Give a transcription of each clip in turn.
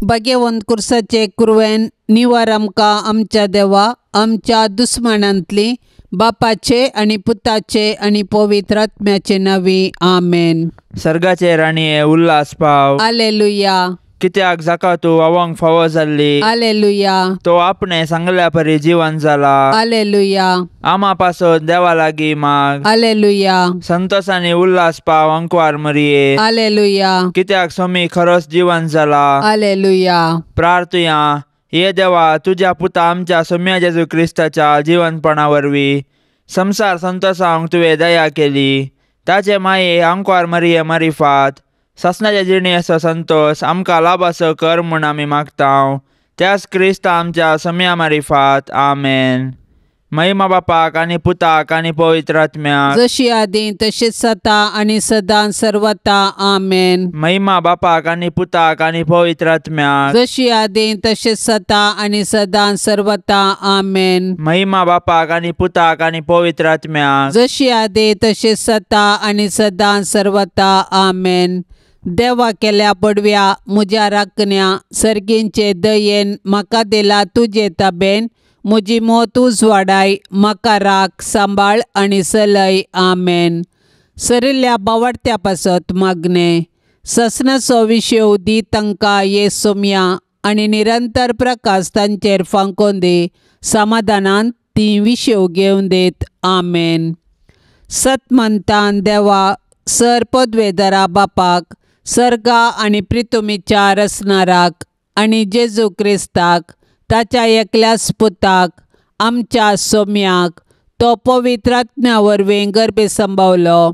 भाग्यवंत कुर्साचे कुरवेन निवार आमकां आमच्या देवा आमच्या दुस्मनांतली बापाचे आणि पुताचे आणि पवित्र आत्म्याचे नावी आमेन. सर्गाचे राणीये उल्हास पाव. हालेलुया कित्याक जाका तूं अवंग फावो जाल्ली. हालेलुया तो आपणे सांगल्या परी जीवन जाला. हालेलुया आमा पासून देवा लागीं माग. हालेलुया संतोषानी उल्हास पाव अंकवार मरिये. हालेलुया कित्याक सोमी खरोच जीवन जाला. हालेलुया प्रार्थुया हे देवा तुझ्या पुता आमच्या सौम्य जेजू क्रिस्ताच्या जीवनपणा वरवीं संसार संतोषांक तुवें दया केली. ताचे माये अंकवार मरिये मारिफात ससनाच्या जिणेचो संतोष आमकां लाभासो कर म्हूण आमी मागतांव. त्याच क्रिस्ता आमच्या सौम्या मारिफात आमेन. महिमा बापाक आनी पुताक आनी पवित्र आत्म्याक जशी आदी तशीच आता आणि सदां सर्वता आमेन. महिमा बापाक आनी पुताक आनी पवित्र आत्म्याक जशी आदी तशीच आता आणि सदां सर्वता आमेन. महिमा बापाक आनी पुताक आनी पवित्र आत्म्याक जशी आदी तशीच आता आणि सदां सर्वता आमेन. देवा केल्या पडव्या म्हज्या राखण्या सर्गींचे दयेन म्हाका दिला तुजे ताबेन. म्हजी मोत उजवाडाय म्हाका राख सांबाळ आणि सलय आमेन. सरिल्ल्या बावडत्या पासत मागणे ससनाचो विशेव दी तांकां ये सोम्या आणि निरंतर प्रकाश तांचेर फांकोन दी. समाधानान ती विशेव घेवन देत आमेन. सत म्हणटान देवा सर पदवेदरा बापाक सर्गा आणि प्रितुमीच्या रचनाराक आणि जेजू क्रिस्ताक ताच्या एकल्याच पुताक आमच्या सौम्याक तो पवित्र आत्म्या वरवीं गर्भे संभावलो.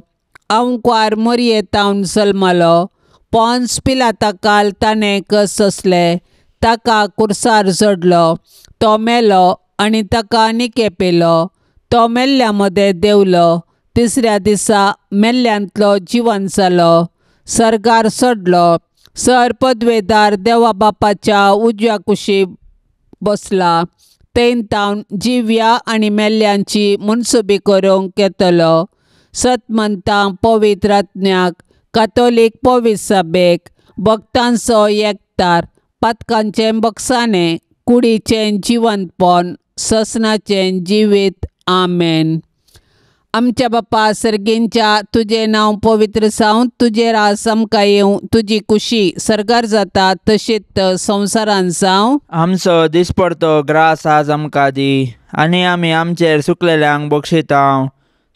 अंकवार मरियेतावन जल्मलो. पोन्स पिलाताकाल ताणें कस सोंसले. ताका कुर्सार जोडलो. तो मेलो आणि ताका निकेपेलो. तो मेल्ल्या मदें देवलो. तिसऱ्या दिसा मेल्ल्यांतलो जिवन जालो. सर्गार सोडलो. सर पदवेदार देवा बापाच्या उजव्या कुशीक बसला. तेन तावन जिव्या आणि मेल्ल्यांची मुनसुबी करूंक येतलो. सत म्हणटा पवित्र आत्म्याक कातोलीक पवित्र सभेक भक्तांचो एकठार पातकांचें बक्षाणें कुडीचें जिवंतपण ससनाचें जिवीत आमेन. आमच्या बापा सर्गींच्या तुजें नांव पवित्र जावं. तुजें रास आमकां येवं. तुजी खुशी सर्गार जाता तशीच संवसारांत जावं. आमचो दिसपडतो ग्रास आज आमकां दी. आनी आमी आमचेर सुकलेल्यांक बक्षितांव.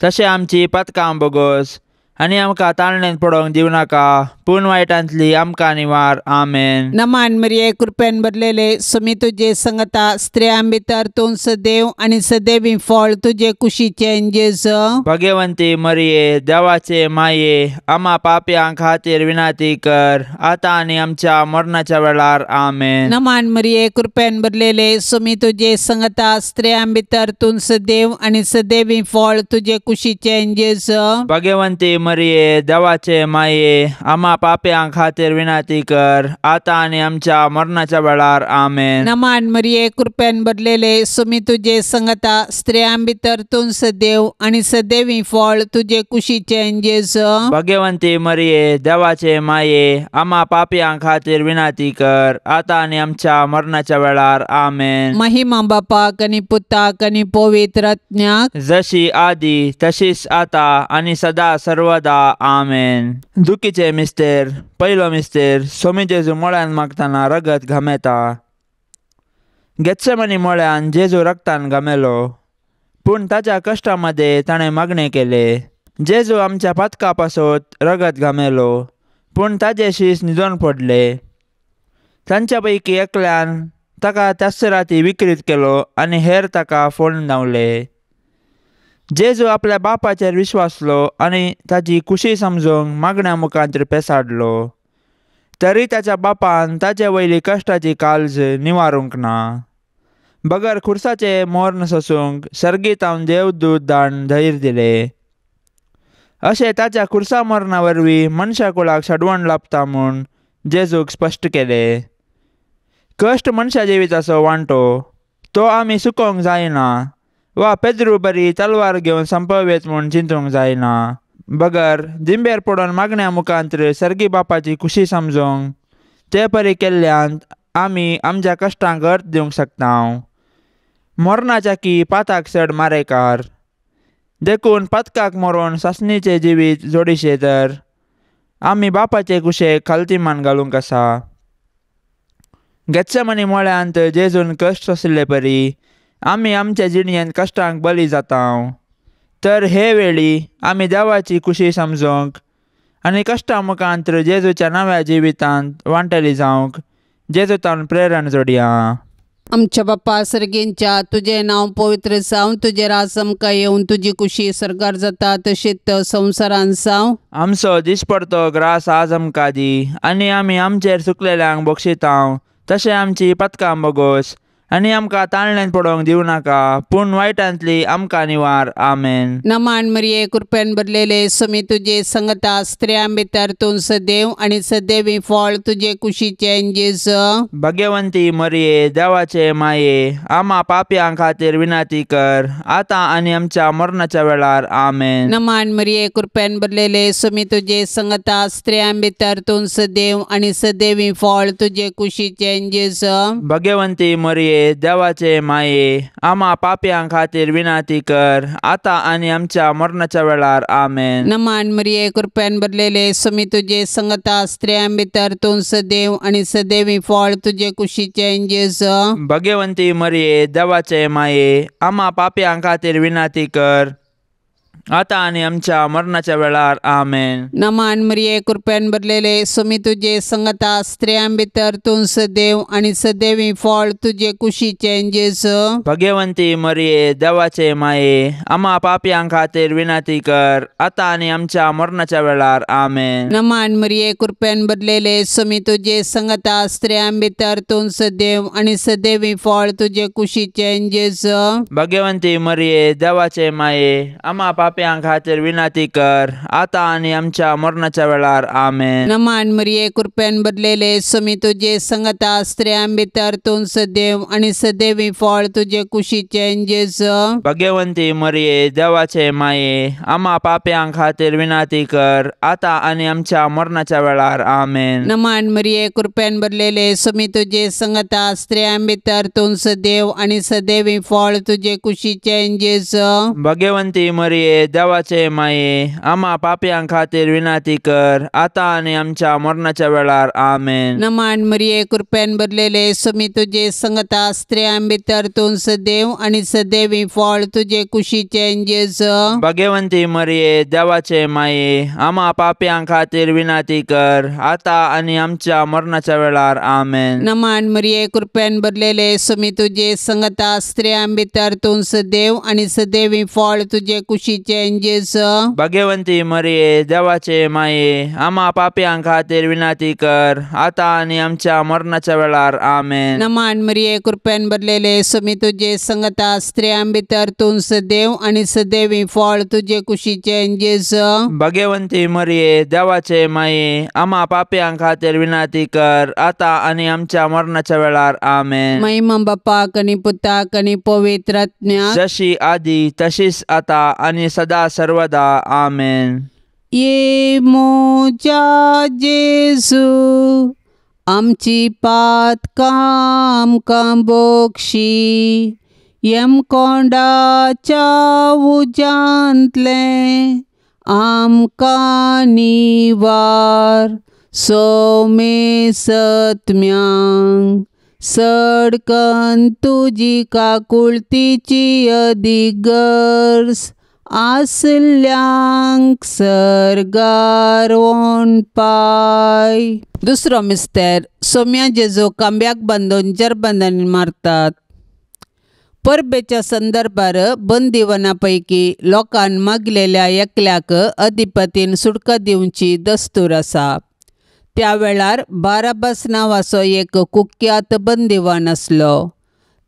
तशें आमची पातकां बोगोस आनी आमकां ताळणेंत पडोवंक दिवं नाका. पूण वायटांतली आमकां निवार आमेन. नमान मरिये कृपेन भरलेले सोमी तुजे संगता स्त्रियां भितर तूं सदैव आणि सदैवी फळ तुजे कुशीचें जेजू. भाग्यवंती मरिये देवाचे माये आमा पाप्यां खातीर विनाती कर आतां आनी आमच्या मरणाच्या वेळार आमेन. नमान मरिये कृपेन भरलेले सोमी तुजे संगता स्त्रियां भितर तूं सदैव आणि सदैवी फळ तुजे कुशीचें जेजू. भाग्यवंती मरिये देवाचे माये आमा पाप्यां खातीर विनाती कर आतां आनी आमच्या मरणाच्या वेळार आमेन. नमान मरिये कृपेन भरलेले सोमी तुजे संगता स्त्रियां भितर तूं सदैव आणि सदैवी फळ तुजे कुशीचें जेजू. भाग्यवंती मरिये देवाचे माये आमा पाप्यां खातीर विनाती कर आतां आनी आमच्या मरणाच्या वेळार आमेन. महिमा बापाक आणि पुताक आणि पवित्र आत्म्याक जशी आदी तशीच आता आणि सदा सर्वदा आमेन. दुखीचे मिस्तेर. पयलो मिस्तेर सोमी जेजू मोळ्यान मागतना रगत घामेता. गेत्सेमनी मोळ्यान जेजू रगतान घामेलो. पूण ताच्या कश्टा मध्ये ताणें मागणे केले. जेजू आमच्या पातका पासत रगत घामेलो. पूण ताचे शीस न्हिदोन पडले. तांच्या पैकी एकल्यान ताका त्याच राती विकृत केलो आनी हेर ताका फोडून धांवले. जेजू आपल्या बापाचेर विश्वासलो आनी ताची खुशी समजूंक मागण्या मुखांत पेसाडलो. तरी ताच्या बापान ताचे वयली कश्टाची काळज निवारूंक ना. बगर खुर्साचे मोर्न सोसूंक सर्गीतावन देवदूत धाडून धैर्य दिले. अशें ताच्या खुर्सा मरणा वरवीं मनशा कुळाक शडवण लाभता म्हूण जेजूक स्पश्ट केले. कश्ट मनशा जिविताचो वांटो तो आमी सुकोवंक जायना वा पेद्रू बरी तलवार घेवन संपवेत म्हूण चिंतूंक जायना. बगर जिंबेर पडोवन मागण्या मुखांत सर्गी बापाची खुशी समजूंक ते परी केल्ल्यान आमी आमच्या कश्टांक अर्थ दिवंक शकता। मरणाच्या की पाताक चड मारेकार देखून पथकाक मरून सासणीचे जिवीत जोडिशे तर आमी बापाचे कुशेक खालतीमान घालूंक आसा। गेत्सेमनी मळ्यांत जेजून कश्ट सोंसले परी आमी आमच्या जिणयेंत कश्टांक बली जाता। तर हे वेळी आमी देवाची खुशी समजूंक आनी कश्टां मुखांत जेजूच्या नव्या जिवितांत वांटेली जावंक जेजूतान प्रेरण जोडया। आमच्या बाप्पा सर्गेंच्या तुझे नाव पवित्र जावं, तुझे राज आमकां येवन, तुझी खुशी सरकार जाता तशीच संवसारांत जावं। आमचो दिसपडतो ग्रास आज आमकां दी आनी आमी आमचेर चुकलेल्यांक बक्षितांव तशें आमची पथकां बोगोस आनी आमकां ताळणेंत पडोवंक दिवं नाका पूण वायटांतली आमकां निवार। आमेन। नमान मरिये कृपेन भरलेले समी तुझे संगता स्त्रियां भितर तूं सदैव आनी सदैवी फळ तुझे कुशीचे जेजू। भाग्यवंती मरिये देवाचे माये आमा पापयां खातीर विनाती कर आतां आनी आमच्या मरणाच्या वेळार। आमेन। नमान मरिये कृपेन भरलेले समी तुझे संगता स्त्रियां भितर तूं सदैव आनी सदैवी फळ तुझे कुशीचे जेजू। भाग्यवंती मरिये देवाचे माये आमा पापयां खातीर विनाती कर आतां आनी आमच्या मरणाच्या वेळार। आमेन। नमान मरिये कृपेन भरलेले समी तुझे संगता स्त्रियां भितर तूं सदैव आनी सदैवी फळ तुझे कुशीचे जेजू। भाग्यवंती मरिये देवाचे माये आमा पापयां खातीर विनाती कर आतां आनी आमच्या मरणाच्या वेळार। आमेन। नमान मरिये कृपेन भरलेले समी तुझे संगता स्त्रियां भितर तूं सदैव आनी सदैवी फळ तुझे कुशीचे जेजू। भाग्यवंती मरिये देवाचे माये आमा पापयां खातीर विनाती कर आतां आनी आमच्या मरणाच्या वेळार। आमेन। नमान मरिये कृपेन भरलेले समी तुझे संगता स्त्रियां भितर तूं सदैव आनी सदैवी फळ तुझे कुशीचे जेजू। भाग्यवंती मरिये देवाचे माये आमा पापयां खातीर विनाती कर आतां आनी आमच्या मरणाच्या वेळार। आमेन। नमान मरिये कृपेन भरलेले समी तुझे संगता स्त्रियां भितर तूं सदैव आनी सदैवी फळ तुझे कुशीचे जेजू। भाग्यवंती मरिये देवाचे माये आमा पापयां खातीर विनाती कर आतां आनी आमच्या मरणाच्या वेळार। आमेन। नमान मरिये कृपेन भरलेले समी तुझे संगता स्त्रियां भितर तूं सदैव आनी सदैवी फळ तुझे कुशीचे जेजू। भाग्यवंती मरिये देवाचे माये आमा पापयां खातीर विनाती कर आतां आनी आमच्या मरणाच्या वेळार। आमेन। नमान मरिये कृपेन भरलेले समी तुझे संगता स्त्रियां भितर तूं सदैव आनी सदैवी फळ तुझे कुशीचे जेजू। भाग्यवंती मरिये देवाचे माये आमा पापयां खातीर विनाती कर आतां आनी आमच्या मरणाच्या वेळार। आमेन। नमान मरिये कृपेन भरलेले समी तुझे संगता स्त्रियां भितर तूं सदैव आनी सदैवी फळ तुझे कुशीचे जेजू। भाग्यवंती मरिये देवाचे माये आमा पापयां खातीर विनाती कर आतां आनी आमच्या मरणाच्या वेळार। आमेन। नमान मरिये कृपेन भरलेले समी तुझे संगता स्त्रियां भितर तूं सदैव आनी सदैवी फळ तुझे कुशीचे जेजू। भाग्यवंती मरिये देवाचे माये आमा पापयां खातीर विनाती कर आतां आनी आमच्या मरणाच्या वेळार। आमेन। महिमा बापाक आनी पुताक आनी पवित्र आत्म्याक जशी आदी तशीच आतां आनी सदा सर्वदा। आमेन। ये मोजा जेजू आमची पातकां आमकां बोगशी येम कोंडाच्या उज्यांतले आमकां निवार सोमे सत्म्यांक सडकन तुजी काकुळतीची अधिगर्स आसल्यांक सरगार वोन पाय। दुसरो मिस्तेर सोम्या जेजू कांब्याक बांदून जरबंदांनी मारतात। परबेच्या संदर्भार बंदिवना पैकी लोकांन मागलेल्या एकल्याक अधिपतीन सुटका दिवची दस्तूर आसा। त्या वेळार बाराबास नांवाचो एक कुख्यात बंदिवान आसलो।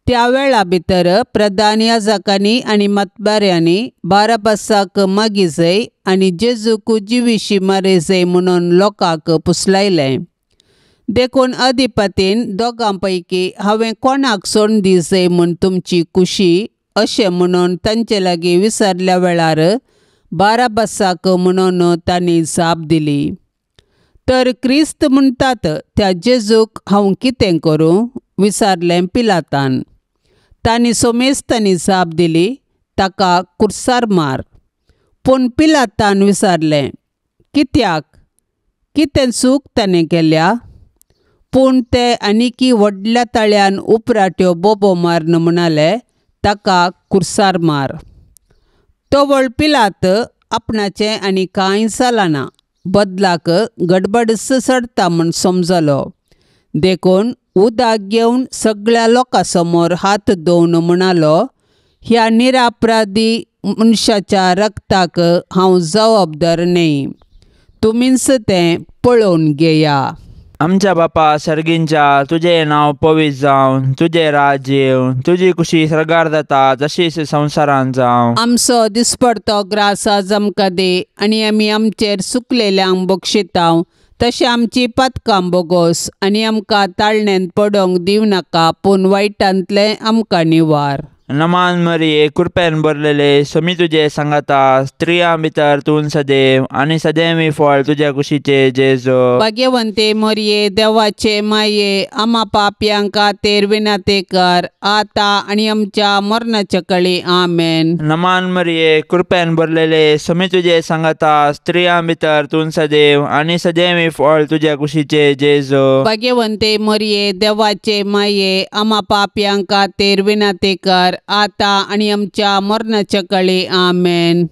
त्या वेळा भितर प्रधान याजकांनी आनी मतबाऱ्यांनी बाराबासाक मागी जाय आनी जेजूक जिवीशी मारे जाय म्हणून लोकांक पुसलायलें। देखून अधिपतीन दोगां पैकी हांवें कोणाक सोडून दी जाय म्हूण तुमची खुशी अशें म्हणून तांचे लागीं विचारल्या वेळार बाराबासाक म्हणून तांणी जाप दिली। तर क्रिस्त म्हणटात त्या जेजूक हांव कितें करूं विचारलें पिलातान. तांणी सोमेस्तांनी जाप दिली, ताका कुर्सार मार. पूण पिलातान विचारलें, कित्याक? कितें चूक ताणें केल्या? पूण ते आनीकी व्हडल्या ताळ्यान उपराट्यो बोबो मारन म्हणाले, ताका कुर्सार मार. तो वळ पिलात आपणाचें आनी कांय जालां ना, बदलाक गडबडस चडटा म्हूण समजलो. देखून उदक घेवन सगळ्या लोकां समोर हात धुवन म्हणालो, ह्या निरापराधी मनशाच्या रक्ताक हांव जबाबदार न्ही. तुमीच तें पळोवन घेया. आमच्या बापा सर्गींच्या, तुजें नांव पवित्र जावन, तुजें राज्य येवं, तुजी कुशी सरगार जाता जशीच संवसारांत जावं. आमचो दिसपडतो ग्रास आज आमकां दे, आनी आमी आमचेर चुकलेल्यांक बक्षितांव, तशें आमची पातकां बोगोस, आनी आमकां ताळणेंत पडोवंक दिवं नाका, पूण वायटांतलें आमकां निवार. नमान मरिये, कृपेन भरलेले, स्वामी तुजे सांगाता, स्त्रियां भितर तूं सदैव, आनी सदैवी फळ तुज्या कुशीचे जेजू. भाग्यवंते मरिये, देवाचे माये, आम्हा पापयांक खातीर विनंती कर, आता आनी आमच्या मरणाच्या कळी. आमेन. नमान मरिये, कृपेन भरलेले, स्वामी तुजे सांगाता, स्त्रियां भितर तूं सदैव, आनी सदैवी फळ तुज्या कुशीचे जेजू. भाग्यवंते मरिये, देवाचे माये, आम्हा पापयांक खातीर विनंती कर, आता आणि आमच्या मरणाच्या कळी. आमेन.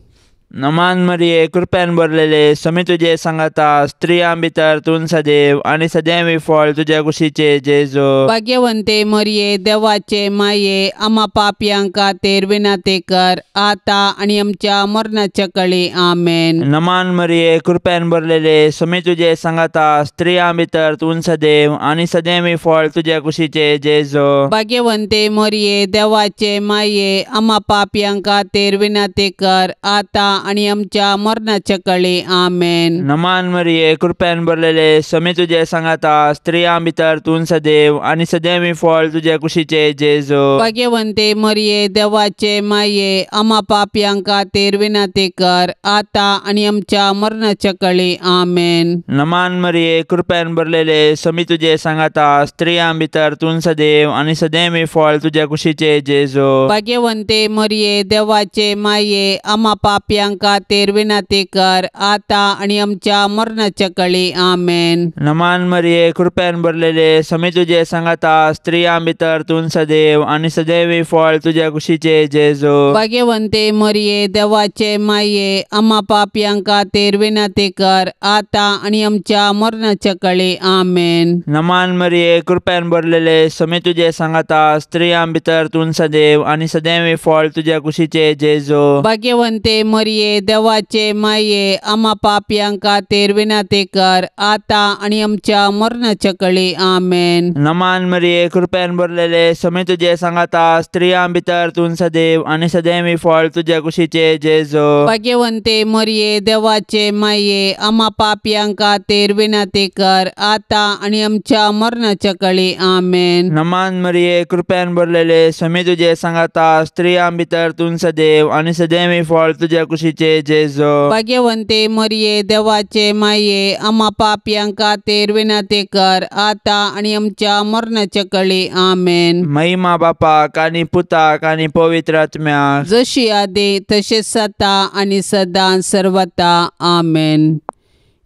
नमान मरिये, कृपेन भरलेले, स्वामी तुजे सांगाता, स्त्रियां भितर तूं सदैव, आनी सदैवी फळ तुज्या कुशीचे जेजू. भाग्यवंते मरिये, देवाचे माये, आम्हा पापयांक खातीर विनंती कर, आता आणि आमच्या मरणाच्या कळी. आमेन. नमान मरिये, कृपेन भरलेले, स्वामी तुजे सांगाता, स्त्रियां भितर तूं सदैव, आनी सदैवी फळ तुज्या कुशीचे जेजू. भाग्यवंते मरिये, देवाचे माये, आम्हा पापयांक खातीर विनंती कर, आता आणि आमच्या मरणाच्या कळी. आमेन. नमान मरिये, कृपेन भरलेले, स्वामी तुजे सांगाता, स्त्रियां भितर तूं सदैव, आनी सदैवी फळ तुज्या कुशीचे जेजू. भाग्यवंते मरिये, देवाचे माये, आम्हा पापयांक खातीर विनंती कर, आता आणि आमच्या मरणाच्या कळी. आमेन. नमान मरिये, कृपेन भरलेले, स्वामी तुजे सांगाता, स्त्रियां भितर तूं सदैव, आनी सदैवी फळ तुज्या कुशीचे जेजू. भाग्यवंते मरिये, देवाचे माये, आम्हा पापयांक खातीर विनंती कर, आता आणि आमच्या मरणाच्या कळी. आमेन. नमान मरिये, कृपेन भरलेले, स्वामी तुजे सांगाता, स्त्रियां भितर तूं सदैव, आनी सदैवी फळ तुज्या कुशीचे जेजू. भाग्यवंते मरिये, देवाचे माये, आम्हा पापयांक खातीर विनंती कर, आता आणि आमच्या मरणाच्या कळी. आमेन. नमान मरिये, कृपेन भरलेले, स्वामी तुजे सांगाता, स्त्रियां भितर तूं सदैव, आनी सदैवी फळ तुज्या कुशीचे जेजू. भाग्यवंते मरिये, देवाचे माये, आम्हा पापयांक खातीर विनंती कर, आता आणि आमच्या मरणाच्या कळी. आमेन. नमान मरिये, कृपेन भरलेले, स्वामी तुजे सांगाता, स्त्रियां भितर तूं सदैव, आनी सदैवी फळ तुज्या कुशीचे जेजू. भाग्यवंते मरिये, देवाचे माये, आम्हा पापयांक खातीर विनंती कर, आता आणि आमच्या मरणाच्या कळी. आमेन. नमान मरिये, कृपेन भरलेले, स्वामी तुजे सांगाता, स्त्रियां भितर तूं सदैव, आनी सदैवी फळ तुज्या कुशीचे जेजू. भाग्यवंते मरिये, देवाचे माये, आम्हा पापयांक खातीर विनंती कर, आता आणि आमच्या मरणाच्या कळी. आमेन. महिमा बापाक आनी पुताक आनी पवित्र आत्म्याक, जशी आदी तशेंच जाता आणि सदां सर्वता. आमेन.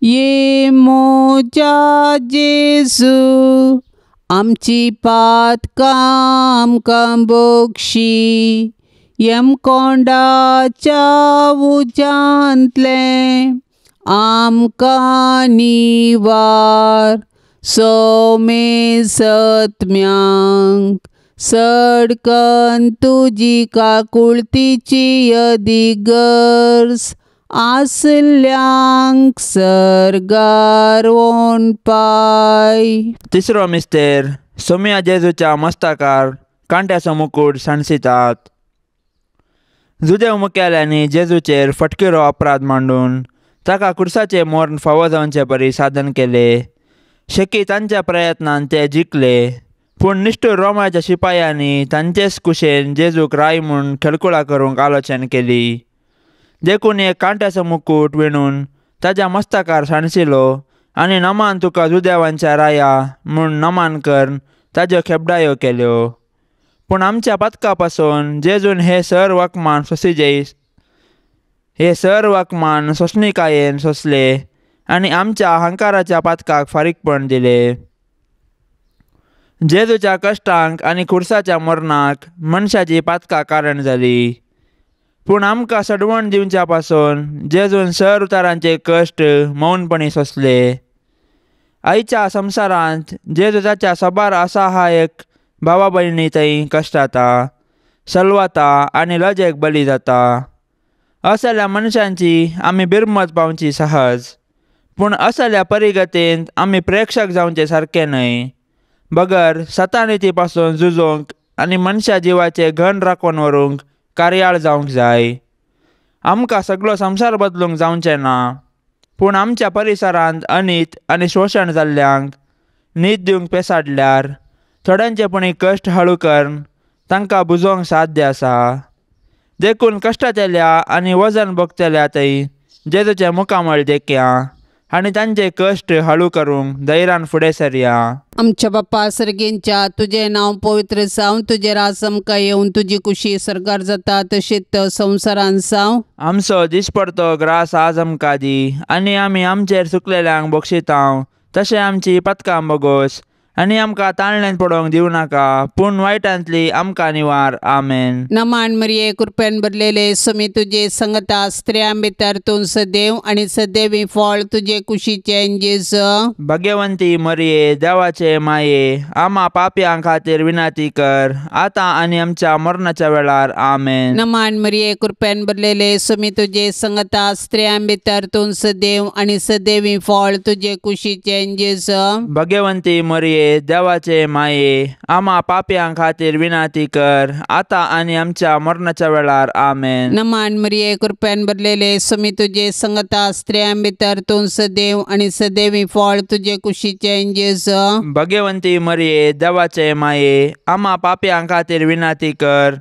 ये मोजा जेजू, आमची पातकां आमकां बक्षी, यम कोंडाच्या उजांतले आमकां निवार. सोमे सत्म्यांक सडकन तुजी काकुळतीची अधिगर्स, आसल्यांक सरगार वोन पाय. तिसरो मिस्तेर, सोम्या जेजूच्या मस्तकार कांट्याचो मुकुट सणसितात. जुदेव मुखेल्यांनी जेजूचेर फटकिरो अपराध मांडून ताका कुर्साचे मोर्न फावो जावचे परी साधन केले. शेकी तांच्या प्रयत्नान ते जिखले, पूण निश्ठूर रोमाच्या शिपायांनी तांचेच कुशेन जेजूक राय म्हूण खेळकुळा करूंक आलोचन केली. देखून एक कांट्याचो मुकुट विणून ताच्या मस्तकार सांडसिलो आनी नमान तुका जुदेवांच्या राया म्हूण नमान करून ताज्यो खेपडायो केल्यो. पूण आमच्या पथका पासून जेजून हे सर वखमान सोंसणिकायेन सोंसले आनी आमच्या अहंकाराच्या पथकाक फारीकपण दिले. जेजूच्या कश्टांक आनी खुर्साच्या मरणाक मनशाची पथकां कारण जाली. पूण आमकां सडवण दिवच्या पासून जेजून सर उतारांचे कश्ट मौनपणी सोंसले. आयच्या संवसारांत जेजू ताच्या सोबार असहायक भावा भयणी थंय कश्टाता, सलवाता आनी लजेक बली जाता. असल्या मनशांची आमी बिरमत पावची सहज, पूण असल्या परिगतींत आमी प्रेक्षक जावचे सारके न्हय. बगर सतानिती पासून झुजोवंक आनी मनशा जिवाचे घन राखून व्हरूंक कार्याळ जावंक जाय. आमकां सगळो संवसार बदलूंक जावचें ना, पूण आमच्या परिसरांत अनीत आनी शोशण जाल्ल्यांक न्हीद दिवंक पेसाडल्यार थोड्यांचे पणी कश्ट हळू करून तांकां बुजोवंक साध्य आसा. देखून कश्टाचेल्या आनी वजन भोगतल्या थंय जेजूचे मुखामळ देखया आनी तांचे कश्ट हळू करूंक धैर्यान फुडें सरया. आमच्या बाप्पा सर्गेंच्या तुझे नाव पवित्र जावं, तुझे राज आमकां येवन तुजी कुशी सरकार जाता तशीच संवसारान जावं. आमचो दिसपडतो ग्रास आज आमकां दी आनी आमी आमचेर चुकलेल्यांक बक्षितांव तशें आमची पथकां बोगोस आनी आमकां ताळणेंत पडोवंक दिवं नाका, पूण वायटांतली आमकां निवार. आमेन. नमान मरिये कृपेन भरलेले समी तुझे संगता स्त्रियां भितर तूं सदैव आनी सदैवी फळ तुझे कुशीचे जेजू. भाग्यवंती मरिये देवाचे माये, आम्हा पाप्यां खातीर विनाती कर आतां आनी आमच्या मरणाच्या वेळार. आमेन. नमान मरिये कृपेन भरलेले समी तुझे संगता स्त्रियां भितर तूं सदैव आनी सदैवी फळ तुझे कुशीचे जेजू. भाग्यवंती मरिये देवाचे माये, आम्हा पाप्यां खातीर विनाती कर आतां आनी आमच्या मरणाच्या वेळार. आमेन. नमान मरिये कृपेन भरलेले समी तुझे संगता स्त्रियां भितर तूं सदैव आनी सदैवी फळ तुझे कुशीचे जेजू. भाग्यवंती मरिये देवाचे माये, आम्हा पाप्यां खातीर विनाती कर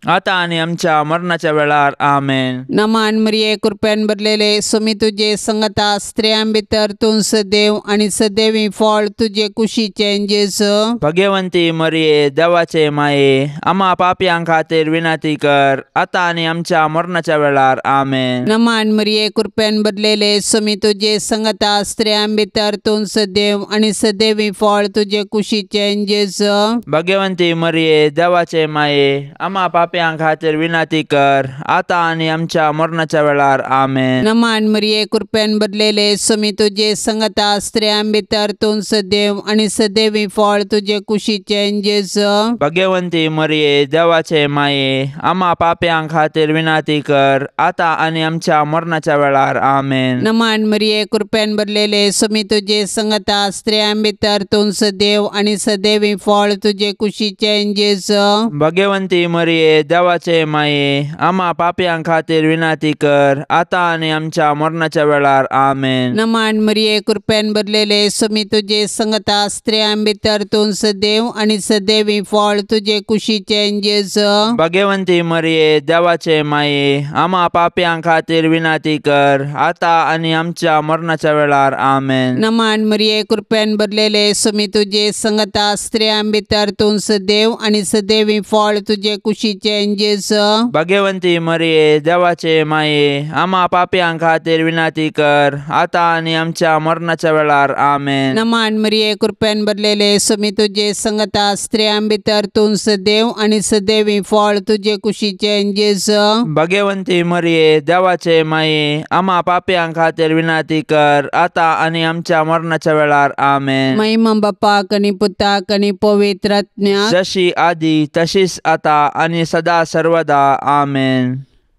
आतां आनी आमच्या मरणाच्या वेळार. आमेन. नमान मरिये कृपेन भरलेले समी तुझे संगता स्त्रियां भितर तूं सदैव आनी सदैवी फळ तुझे कुशीचे जेजू. भाग्यवंती मरिये देवाचे माये, आम्हा पाप्यां खातीर विनाती कर आतां आनी आमच्या मरणाच्या वेळार. आमेन. नमान मरिये कृपेन भरलेले समी तुझे संगता स्त्रियां भितर तूं सदैव आनी सदैवी फळ तुझे कुशीचे जेजू. भाग्यवंती मरिये देवाचे माये, आम्हा पाप्यां खातीर विनाती कर आतां आनी आमच्या मरणाच्या वेळार. आमेन. नमान मरिये कृपेन भरलेले समी तुझे संगता स्त्रियां भितर तूं सदैव आनी सदैवी फळ तुझे कुशीचे जेजू. भाग्यवंती मरिये देवाचे माये, आम्हा पाप्यां खातीर विनाती कर आतां आनी आमच्या मरणाच्या वेळार. आमेन. नमान मरिये कृपेन भरलेले समी तुझे संगता स्त्रियां भितर तूं सदैव आनी सदैवी फळ तुझे कुशीचे जेजू. भाग्यवंती मरिये देवाचे माये, आम्हा पाप्यां खातीर विनाती कर आतां आनी आमच्या मरणाच्या वेळार. आमेन. नमान मरिये कृपेन भरलेले समी तुझे संगता स्त्रियां भितर तूं सदैव आनी सदैवी फळ तुझे कुशीचे जेजू. भाग्यवंती मरिये देवाचे माये, आम्हा पाप्यां खातीर विनाती कर आतां आनी आमच्या मरणाच्या वेळार. आमेन. नमान मरिये कृपेन भरलेले समी तुझे संगता स्त्रियां भितर तूं सदैव आनी सदैवी फळ तुझे कुशीचे जेजू. भाग्यवंती मरिये देवाचे माये, आम्हा पाप्यां खातीर विनाती कर आतां आनी आमच्या मरणाच्या वेळार. आमेन. नमान मरिये कृपेन भरलेले समी तुझे संगता स्त्रियां भितर तूं सदैव आनी सदैवी फळ तुझे कुशीचे जेजू. भाग्यवंती मरिये देवाचे माये, आम्हा पाप्यां खातीर विनाती कर आतां आनी आमच्या मरणाच्या वेळार. आमेन. महिमा बापाक आनी पुताक आनी पवित्र आत्म्याक, जशी आदी तशीच आतां आनी सदा सर्वदा. आमेन.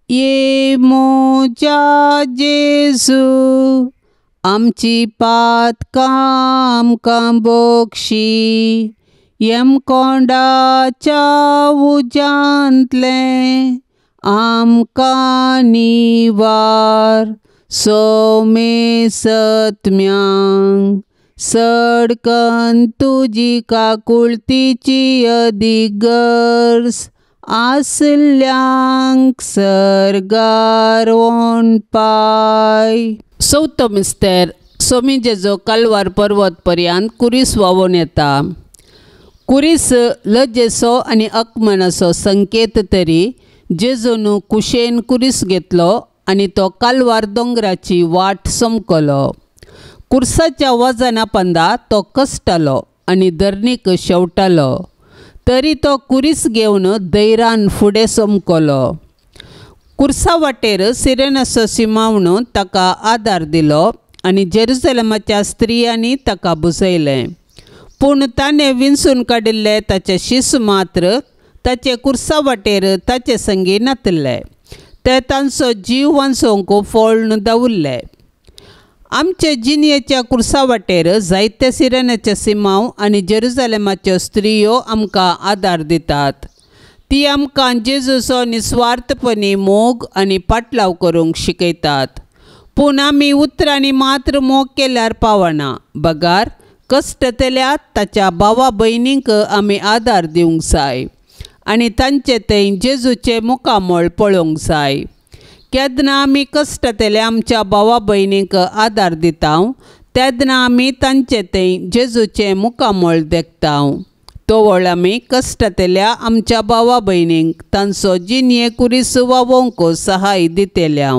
ये मोजा जेजू आमची पातकां आमकां बोगशी, येम कोंडाच्या उजांतले आमकां निवार. सोमे सत्म्यांक सडकन तुजी काकुळतीची अधिगर्स आसल्यांक सरगार वोण पाय. चवथो मिस्तेर सोमी जेजो कालवार पर्वत पर्यंत कुरीस वावून येता. कुरीस लजेसो आनी अकमनाचो संकेत तरी जेजून कुशेन कुरीस घेतलो आनी तो कालवार दोंगराची वाट समकलो. कुर्साच्या वजना पंदा तो कश्टालो आनी धरणीक शेवटालो. तरी तो कुरीस घेवन धैर्यान फुडें समकलो. कुर्सा वाटेर सिरेनाचो सिमावण ताका आदार दिलो आनी जेरुसलेमाच्या स्त्रियांनी ताका बुजयलें. पूण ताणें विंचून काडिल्ले ताचे शीस मात्र ताचे कुर्सा वाटेर ताचे संगी नातले. ते तांचो जीव वांचोवंक फोळून दवरले. आमचे जिनयेच्या कुर्सा वाटेर जायते सिरेनाचे सिमांव आनी जेरुसलेमाच्यो स्त्रियो आमकां आदार दितात. ती आमकां जेजूचो निस्वार्थपणी मोग आनी पाटलाव करूंक शिकयतात. पूण आमी उतरांनी मात्र मोग केल्यार पावना. बगार कश्टतल्या ताच्या भावा भयणींक आमी आदार दिवंक जाय आनी तांचे थंय जेजूचे मुखामळ पळोवंक जाय. केदना आमी कश्टतल्या आमच्या भावा भयणींक आदार दिता तेदना आमी तांचे थंय जेजूचे मुखामळ देखताव. तोवळ आमी कश्टतल्या आमच्या भावा भयणींक तांचो जिनये कुरीस वावोवंक सहाय दितेल्या.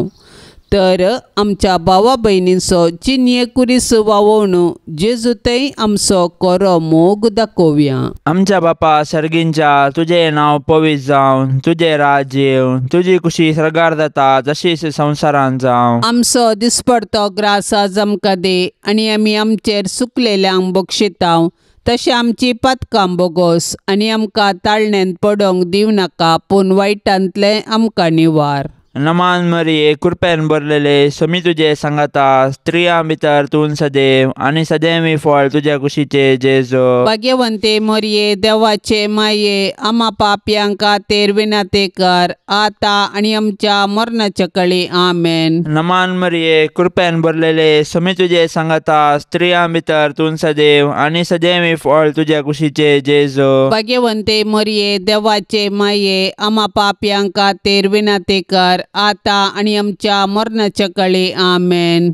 तर आमच्या भावा भयणींचो जिनये कुरीस वावोवन जेजू थंय आमचो खरो मोग दाखोवया. आमच्या बापा सर्गींच्या तुझे नांव पवित्र जावन तुझे राज येवन तुजी कुशी सरगार जाता जशीच संवसारांत जावं. आमचो दिसपडतो ग्रास आज आमकां दे आनी आमी आमचेर सुकलेल्यांक बक्षितांव. तशें आमची पातकां बोगोस आनी आमकां ताळण्यांत पडोवंक दिव नाका पूण वायटांतले आमकां निवार. नमान मरिये कृपेन भरलेले सोमी तुजे सांगाता स्त्रियां भितर तूं सदैव आनी सदैवी फळ तुज्या कुशीचे जेजो. भाग्यवंते मरिये देवाचे माये आमा पापयांक खातीर विनंती कर आता आनी आमच्या मरणाच्या कळी. आमेन. नमान मरिये कृपेन भरलेले सोमी तुजे सांगाता स्त्रियां भितर तूं सदैव आनी सदैवी फळ तुज्या कुशीचे जेजो. भाग्यवंते मरिये देवाचे माये आमा पापयांक खातीर विनंती कर आता आनी आमच्या मरणाच्या कळी. आमेन.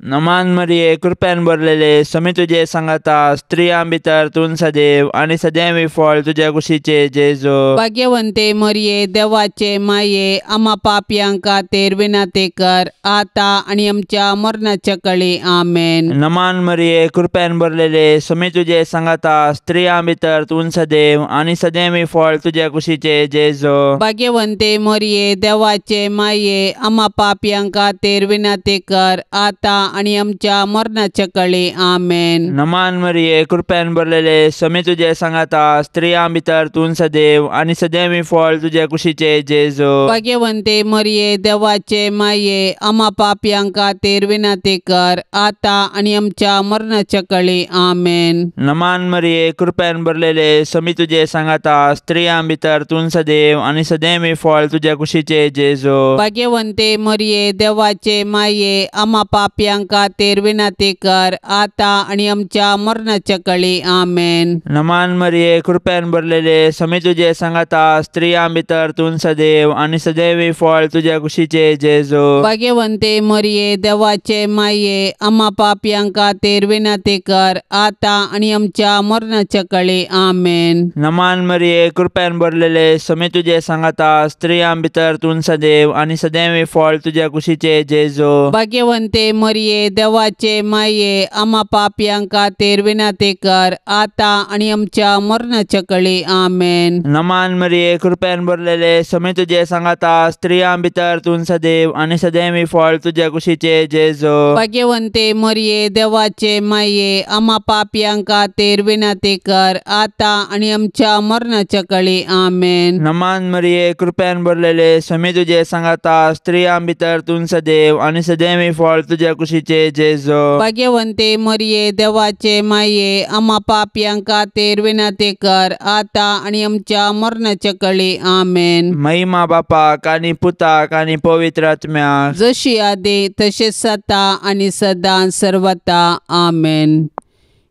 नमान मरिये कृपेन भरलेले सोमी तुजे सांगाता स्त्रियां भितर तूं सदैव आनी सदैवी फळ तुज्या कुशीचे जेजो. भाग्यवंते मरिये देवाचे माये आमा पापयांक खातीर विनंती कर आता आनी आमच्या मरणाच्या कळी. आमेन. नमान मरिये कृपेन भरलेले सोमी तुजे सांगाता स्त्रियां भितर तूं सदैव आनी सदैवी फळ तुज्या कुशीचे जेजो. भाग्यवंते मरिये देवाचे माये आमा पापयांक खातीर विनंती कर आता आनी आमच्या मरणाच्या कळी. आमेन. नमान मरिये कृपेन भरलेले सोमी तुजे सांगाता स्त्रियां भितर तूं सदैव आनी सदैवी फळ तुज्या कुशीचे जेजो. भाग्यवंते मरिये देवाचे माये आमा पापयांक खातीर विनंती कर आता आनी आमच्या मरणाच्या कळी. आमेन. नमान मरिये कृपेन भरलेले सोमी तुजे सांगाता स्त्रियां भितर तूं सदैव आनी सदैवी फळ तुज्या कुशीचे जेजो. भाग्यवंते मरिये देवाचे माये आमा पापयांक खातीर विनंती कर आता आनी आमच्या मरणाच्या कळी. आमेन. नमान मरिये कृपेन भरलेले सोमी तुजे सांगाता स्त्रियां भितर तूं सदैव आनी सदैवी फळ तुज्या कुशीचे जेजो. भाग्यवंते मरिये देवाचे माये आमा पापयांक खातीर विनंती कर आता आनी आमच्या मरणाच्या कळी. आमेन. नमान मरिये कृपेन भरलेले सोमी तुजे सांगाता स्त्रियां भितर तूं सदैव आनी सदैवी फळ तुज्या कुशीचे जेजो. भाग्यवंते मरिये देवाचे माये आमा पापयांक खातीर विनंती कर आता आनी आमच्या मरणाच्या कळी. आमेन. नमान मरिये कृपेन भरलेले सोमी तुजे सांगाता स्त्रियां भितर तूं सदैव आनी सदैवी फळ तुज्या कुशीचे जेजो. भाग्यवंते मरिये देवाचे माये आमा पापयांक खातीर विनंती कर आता आनी आमच्या मरणाच्या कळी. आमेन. नमान मरिये कृपेन भरलेले सोमी तुजे सांगाता स्त्रियां भितर तूं सदैव आनी सदैवी फळ तुज्या कुशीचे जेजो. भाग्यवंते मरिये देवाचे माये आमा पापयांक खातीर विनंती कर आता आनी आमच्या मरणाच्या कळी. आमेन. महिमा बापाक आनी पुताक आनी पवित्र आत्म्याक जशी आदी तशेंच जाता आनी सदां सर्वता. आमेन.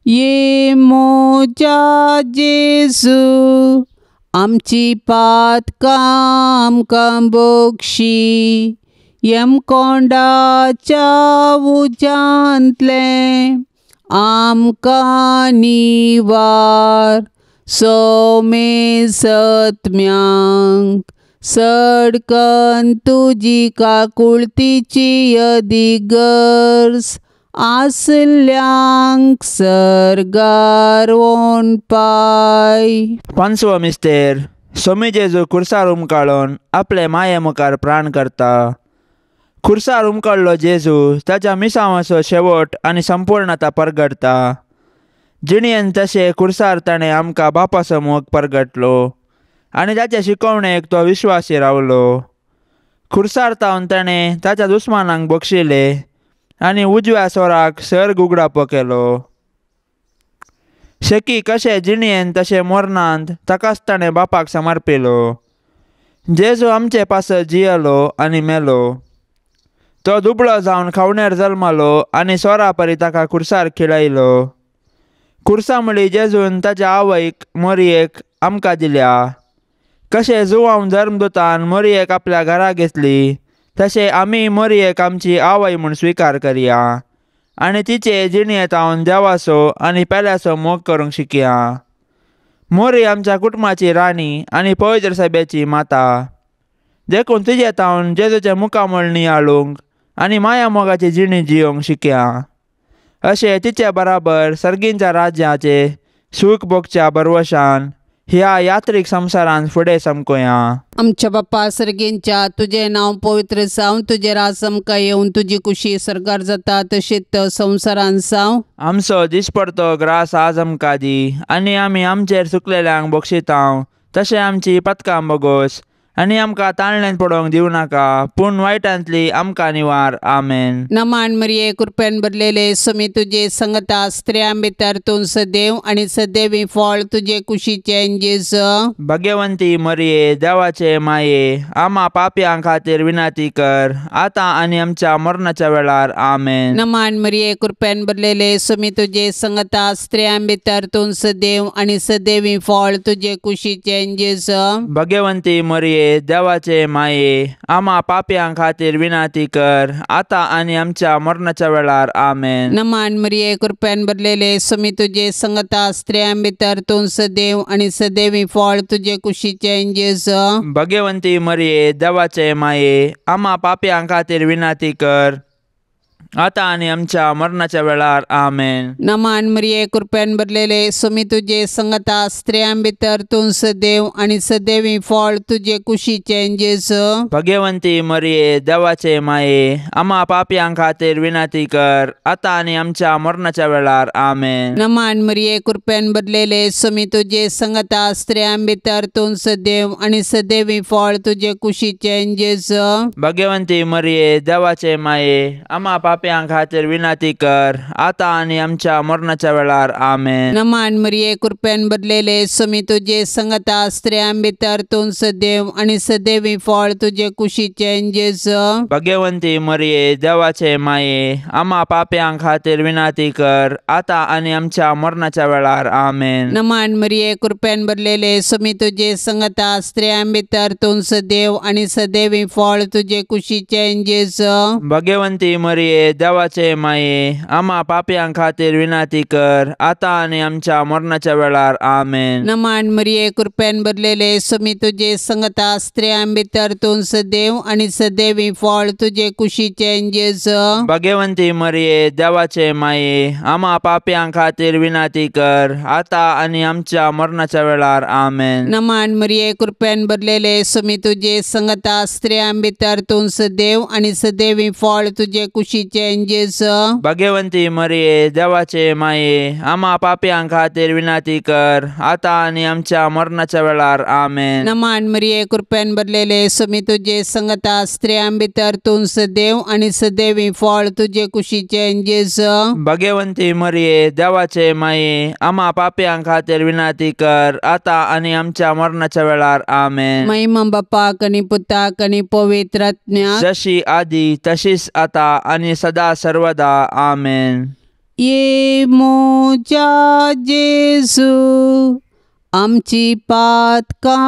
ये मोजा जेजू आमची पातकां आमकां बक्षी. यमकोंडाच्या उजांतले आमकां निवार सोमे सत्म्यांक सडकन तुजी काकुळतीची अधिगर्स आसल्यांक सर्गार वोन पाय. पांचवो मिस्तेर. सोमी जेजू खुर्सार उमकाळून आपले माये मुखार प्राण करता. खुर्सार उमकळ्ळो जेजू ताच्या मिसावाचो शेवट आनी संपूर्णता परगटता. जिणेन तशें खुर्सार ताणें आमकां बापा समूह परगटलो आनी ताचे शिकवणेक तो विश्वासी रावलो. खुर्सार तावन ताणें ताच्या दुस्मानांक बक्षिले आनी उजव्या सोराक सर्ग उगडापो केलो. शेकी कशें जिणेन तशें मरणांत ताकाच ताणें बापाक समर्पिलो. जेजू आमचे पासत जियेलो आनी मेलो. तो दुबळो जावन खावणेर जल्मलो आनी सोरा परी ताका खुर्सार खिळयलो. खुर्सा म्हळी जेजून ताच्या आवयक मरियेक आमकां दिल्या. कशें जुवांव धर्मदुतान मरियेक आपल्या घरा घेतली तशें आमी मरियेक आमची आवय म्हूण स्विकार करया आनी तिचे जिणेंत हांव देवाचो आनी पेल्याचो मोग करूंक शिकया. मोरी आमच्या कुटुंबाची राणी आनी पवित्र सभेची माता. देखून तिजे तावन जेजूचे मुखामळ नियाळूंक आनी माया मोगाची जिणी जियोंक शिकया. अशें तिचे बराबर सर्गींच्या राज्याचे सूख भोगच्या बरवशान ह्या यात्रीक संवसारांत फुडें समकुया. आमच्या बाप्पा सर्गींच्या तुझे नांव पवित्र जावं. तुजे राज आमकां येवन तुजी कुशी सरकार जाता तशीच संवसारांत जावं. आमचो दिसपडतो ग्रास आज आमकां दी आनी आमी आमचेर चुकलेल्यांक बक्षितांव तशें आमची पथकां बोगोस आनी आमकां ताळणेंत पडोवंक दिवं नाका पूण वायटांतली आमकां निवार. आमेन. नमान मरिये कृपेन भरलेले समी तुजे संगता स्त्रियां भितर तूं सदैव आनी सदैवी फळ तुजे कुशीचे जेजू. भाग्यवंती मरिये देवाचे माये आमा पापयां खातीर विनाती कर आतां आनी आमच्या मरणाच्या वेळार. आमेन. नमान मरिये कृपेन भरलेले समी तुजे संगता स्त्रियां भितर तूं सदैव आनी सदैवी फळ तुजे कुशीचे जेजू. भाग्यवंती मरिये देवाचे माये आमा पापयां खातीर विनाती कर आतां आनी आमच्या मरणाच्या वेळार. आमेन. नमान मरिये कृपेन भरलेले समी तुजे संगता स्त्रियां भितर तूं सदैव आनी सदैवी फळ तुजे कुशीचे जेजू. भाग्यवंती मरिये देवाचे माये आमा पापयां खातीर विनाती कर आतां आनी आमच्या मरणाच्या वेळार. आमेन. नमान मरिये कृपेन भरलेले समी तुजे संगता स्त्रियां भितर तूं सदैव आनी सदैवी फळ तुजे कुशीचे जेजू. भाग्यवंती मरिये देवाचे माये आमा पापयां खातीर विनाती कर आतां आनी आमच्या मरणाच्या वेळार. आमेन. नमान मरिये कृपेन भरलेले समी तुजे संगता स्त्रियां भितर तूं सदैव आनी सदैवी फळ तुजे कुशीचे जेजू. भाग्यवंती मरिये देवाचे माये आमा पापयां खातीर विनाती कर आतां आनी आमच्या मरणाच्या वेळार. आमेन. नमान मरिये कृपेन भरलेले समी तुजे संगता स्त्रियां भितर तूं सदैव आनी सदैवी फळ तुजे कुशीचे जेजू. भाग्यवंती मरिये देवाचे माये आमा पापयां खातीर विनाती कर आतां आनी आमच्या मरणाच्या वेळार. आमेन. नमान मरिये कृपेन भरलेले समी तुजे संगता स्त्रियां भितर तूं सदैव आनी सदैवी फळ तुजे कुशीचे जेजू. भाग्यवंती मरिये देवाचे माये आमा पापयां खातीर विनाती कर आतां आनी आमच्या मरणाच्या वेळार. आमेन. नमान मरिये कृपेन भरलेले समी तुजे संगता स्त्रियां भितर तूं सदैव आनी सदैवी फळ तुजे कुशीचे जेजू. भाग्यवंती मरिये देवाचे माये आमा पापयां खातीर विनाती कर आतां आनी आमच्या मरणाच्या वेळार. आमेन. नमान मरिये कृपेन भरलेले समी तुजे संगता स्त्रियां भितर तूं सदैव आनी सदैवी फळ तुजे कुशीचे जेजू. भाग्यवंती मरिये देवाचे माये आमा पापयां खातीर विनाती कर आतां आनी आमच्या मरणाच्या वेळार. आमेन. नमान मरिये कृपेन भरलेले समी तुजे संगता स्त्रियां भितर तूं सदैव आनी सदैवी फळ तुजे कुशीचे जेजू. भाग्यवंती मरिये देवाचे माये आमा पापयां खातीर विनाती कर आतां आनी आमच्या मरणाच्या वेळार. आमेन. महिमा बापाक आनी पुताक आनी पवित्र आत्म्याक जशी आदी तशीच आतां आनी सदा सर्वदा. आमेन. ये मोजा जेजू आमची पातकां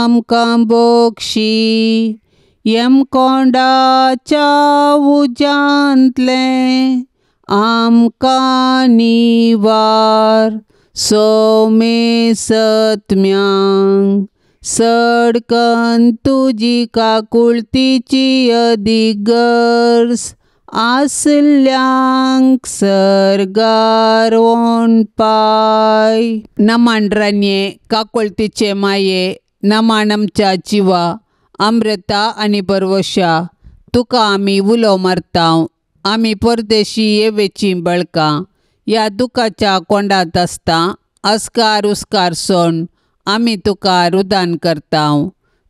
आमकां बक्षी येमकोंडाच्या उजांतले आमकां निवार सोमे सत्म्यांक सडकन तुजी काकुळतीची अधिगर्स आसल्यांक सरगार पाय नमांड्रान्ये काकुळतीचे माये नमाण आमच्या जिवा अमृता आनी परवशा तुका आमी उलो मारतांव आमी परदेशी येवेची बळकां ह्या दुखाच्या कोंडात आसता अस्कार उस्कार सोण आमी तुका रुदान करतांव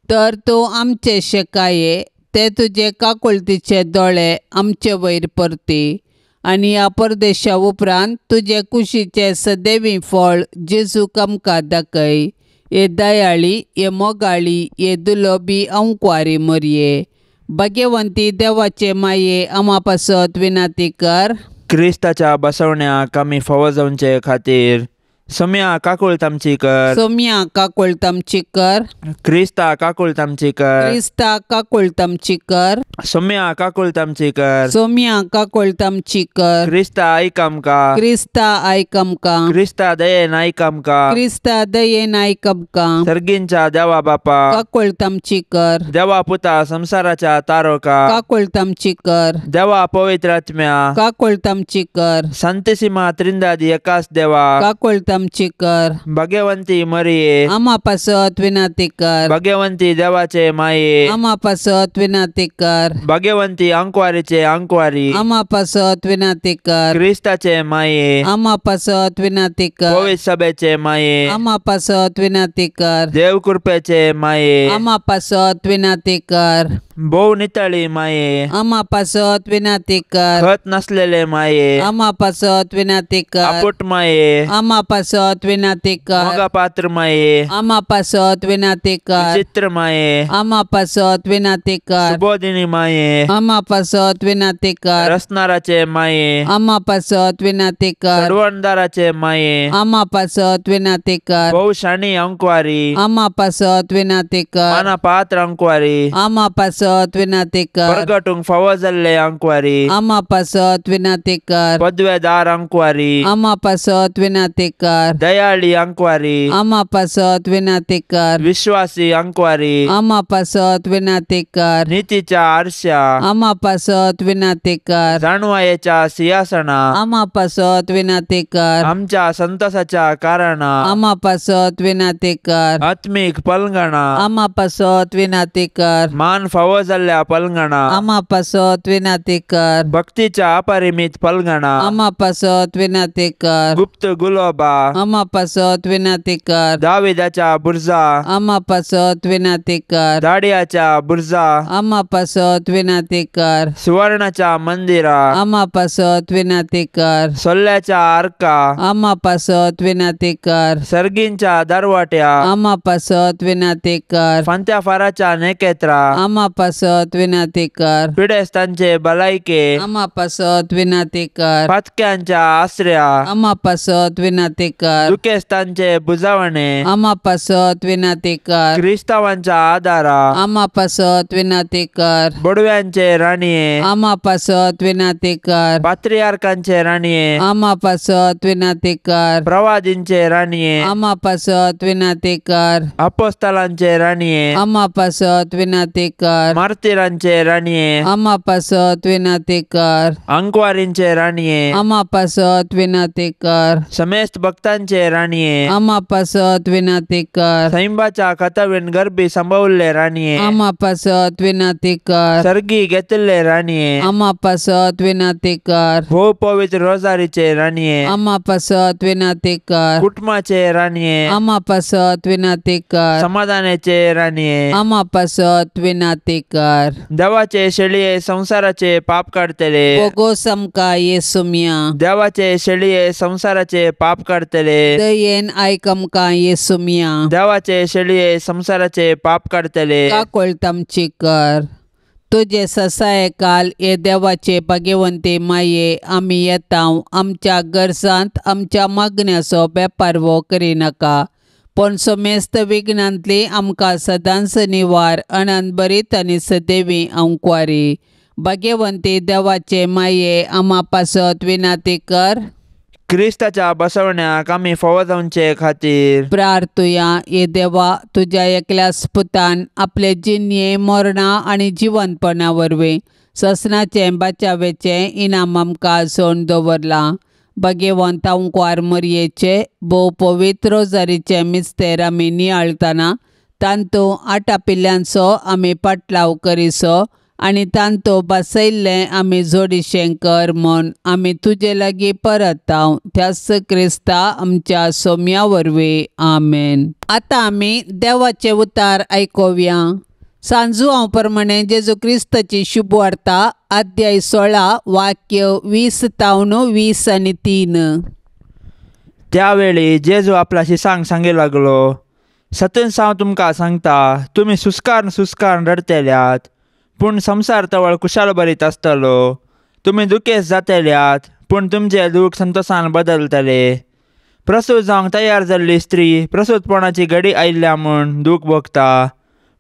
तर तूं आमचे शेकाये ते तुजे काकुळतीचे दोळे आमचे वयर परती आनी ह्या परदेशा उपरांत तुजे कुशीचे सदैवी फळ जेजूक आमकां दाखय ये दयाळी ये मोगाळी ये दुलोबी अंकवारी मरये भाग्यवंती देवाचे माये आमा पासत विनाती कर क्रिस्ताच्या बसवण्याक आमी फावो जावचे खातीर सोम्या काकुळत आमची कर सोम्या काकुळत आमची कर क्रिस्ता काकुळत आमची कर क्रिस्ता काकुळत आमची कर सोम्या काकुळत आमची कर सोम्या काकुळत आमची कर क्रिस्ता आयक आमकां क्रिस्ता आयक आमकां क्रिस्ता दयेन आयक आमकां क्रिस्ता दयेन आयक आमकां सर्गींच्या देवा बापा काकुळत आमची कर देवा पुता संसाराच्या तारोका काकुळत आमची कर देवा पवित्र आत्म्या काकुळत आमची कर संतसिमा त्रिंदादी एकाच देवा काकुळत आमची कर भाग्यवंती मरिये आमा पासत विनाती कर भाग्यवंती देवाचे माये आमा पासत विनाती कर भाग्यवंती अंकवारीचे अंकवारी आमा पासत विनाती कर क्रिस्ताचे माये आमा पासत विनाती कर पवित्र सभेचे माये आमा पासत विनाती कर देव कृपेचे माये आमा पासत विनाती कर भोव नितळी माये आमा पासत विनाती कर खत नसलेले माये आमा पासत विनाती कर आपुट माये आमा पासत विनाती कर मोगा पात्र माये आमा पासत विनाती कर चित्र माये आमा पासत विनाती कर सुबोधिनी माये आमा पासत विनाती कर रसनाराचे माये आमा पासत विनाती कर कडवणदाराचे माये आमा पासत विनाती कर भोव शाणी अंकवारी आमा पासत विनाती कर माना पात्र अंकवारी आमा पासत विनाती कर परगटूंक फावो जाल्ले अंकवारी आमा पासत विनाती कर पदवेदार अंकवारी आमा पासत विनाती कर दयाळी अंकवारी आमा पासत विनाती कर विश्वासी अंकवारी आमा पासत विनाती कर नीतीच्या आरशा आमा पासत विनाती कर जाणवायेच्या सिंहासना आमा पासत विनाती कर आमच्या संतोषाच्या कारणा आमा पासत विनाती कर आत्मिक पलंगणा आमा पासत विनाती कर मान फावो जाल्ल्या पलंगणा आमा पासत विनाती कर भक्तीच्या अपरिमित पलंगणा आमा पासत विनाती कर गुप्त गुलोबा आमा पासत विनाती कर दाविदाच्या बुर्जा आमा पासत विनाती कर दाडियाच्या बुर्जा आमा पासत विनाती कर सुवर्णाच्या मंदिरा आमा पासत विनाती कर सोल्ल्याच्या आर्का आमा पासत विनाती कर सर्गींच्या दरवाट्या आमा पासत विनाती कर फांत्या फाराच्या नेकेत्रा आमा पासत विनाती कर पिडेस्तांचे भलायके आमा पासत विनाती कर फातक्यांच्या आश्रया आमा पासत विनाती कर दुखेस्तांचे बुजावणे आमा पासत विनाती कर क्रिस्तावांच्या आदारा आमा पासत विनाती कर बडव्यांचे राणीये आमा पासत विनाती कर पात्रियार्कांचे राणीये आमा पासत विनाती कर प्रवादींचे राणीये आमा पासत विनाती कर अपोस्तलांचे राणीये आमा पासत विनाती कर मार्तिरांचे राणीये आमा पासत विनाती कर अंकवारींचे राणीये आमा पासत विनाती कर समेस्त भक्तांचे राणीये आमा पासत विनाती कर सैंबाच्या कथावीन गर्भी संभवले राणीये आमा पासत विनाती कर सर्गी घेतले राणीये आमा पासत विनाती कर भोव पवित्र रोजारीचे राणीये आमा पासत विनाती कर कुटुंबाचे राणीये आमा पासत विनाती कर समाधानाचे राणीये आमा पासत विनाती कर देवाचे शेळये संसाराचे पाप काढतले बोगो समका येसुम्या देवाचे शेळये संसाराचे पाप काढतले दयेन आयकमका येसुम्या देवाचे शेळये संसाराचे पाप काढतले काकुळत आमची कर तुझे ससाय काल ये देवाचे भाग्यवंते माये आमी येताव आमच्या गरजांत आमच्या मागण्याचो बेपारवो करिनाका पण समेस्त विघ्नांतली आमकां सदांच निवार, अनंत बरीत आनी सदैवी अंकवारी. भाग्यवंती देवाचे माये, आम्हा पासत विनाती कर. क्रिस्ताच्या बसवण्याक आमी फावो जावचे खातीर प्रार्थुया. ये देवा, तुज्या एकल्याच पुतान आपले जिन्ये, मरणा आनी जिवंतपणा वरवीं ससनाचे बाचावेचे इनाम आमकां सोडून दवरलां. भाग्यवंत अंकवार मरयेचे भोव पवित्र रोजारीचे मिस्तेर आमी नियाळतना तांतू 8 पिल्ल्यांचो आमी पाटलाव करिसो आनी तांतू बसयल्लें आमी जोडिशें कर म्हूण आमी तुजे लागीं परतांव. त्याच क्रिस्ता आमच्या सोम्या वरवीं. आमेन. आतां आमी देवाचे उतार आयकोवया. सांजू हांव प्रमाणे जेजू क्रिस्ताची शुभ वार्ता अध्याय 16 वाक्य 20 आनी 3. त्यावेळी जेजू आपल्या शिसांक सांगू लागलो, सतून हांव तुमकां सांगता, तुमी सुस्कारून रडतल्यात, पूण संवसार तवळ कुशाल बरीत आसतलो. तुमी दुखेस्त जातल्यात, पूण तुमचे दूख संतोषान बदलतले. प्रसूत जावंक तयार जाल्ली स्त्री प्रसूतपणाची घडी आयिल्ल्या म्हूण दूख भोगता,